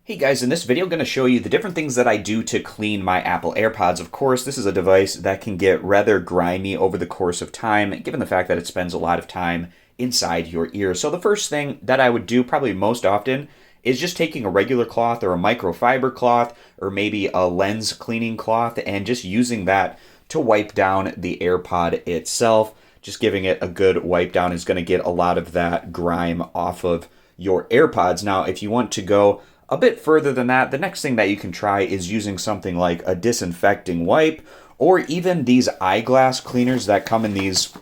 Hey guys, in this video I'm going to show you the different things that I do to clean my Apple AirPods. Of course, this is a device that can get rather grimy over the course of time, given the fact that it spends a lot of time inside your ear. So the first thing that I would do probably most often is just taking a regular cloth or a microfiber cloth or maybe a lens cleaning cloth and just using that to wipe down the AirPod itself. Just giving it a good wipe down is going to get a lot of that grime off of your AirPods. Now, if you want to go a bit further than that, the next thing that you can try is using something like a disinfecting wipe or even these eyeglass cleaners that come in these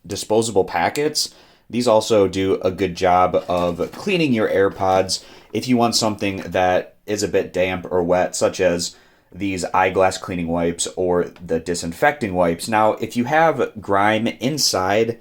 disposable packets. These also do a good job of cleaning your AirPods if you want something that is a bit damp or wet, such as these eyeglass cleaning wipes or the disinfecting wipes. Now, if you have grime inside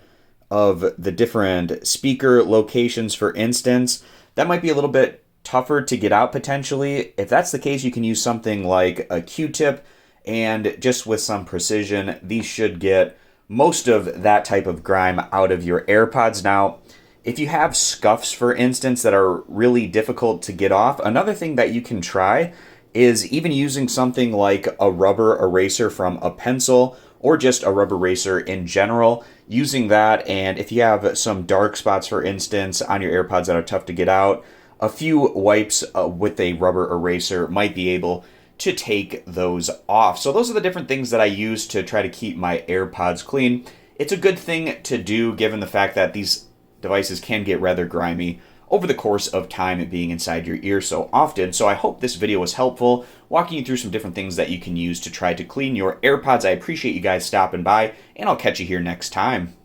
of the different speaker locations, for instance, that might be a little bit tougher to get out potentially. If that's the case, you can use something like a Q-tip, and just with some precision, these should get most of that type of grime out of your AirPods. Now, if you have scuffs, for instance, that are really difficult to get off, another thing that you can try is even using something like a rubber eraser from a pencil or just a rubber eraser in general, using that. And if you have some dark spots, for instance, on your AirPods that are tough to get out, a few wipes with a rubber eraser might be able to take those off. So those are the different things that I use to try to keep my AirPods clean. It's a good thing to do given the fact that these devices can get rather grimy over the course of time being inside your ear so often. So I hope this video was helpful, walking you through some different things that you can use to try to clean your AirPods. I appreciate you guys stopping by, and I'll catch you here next time.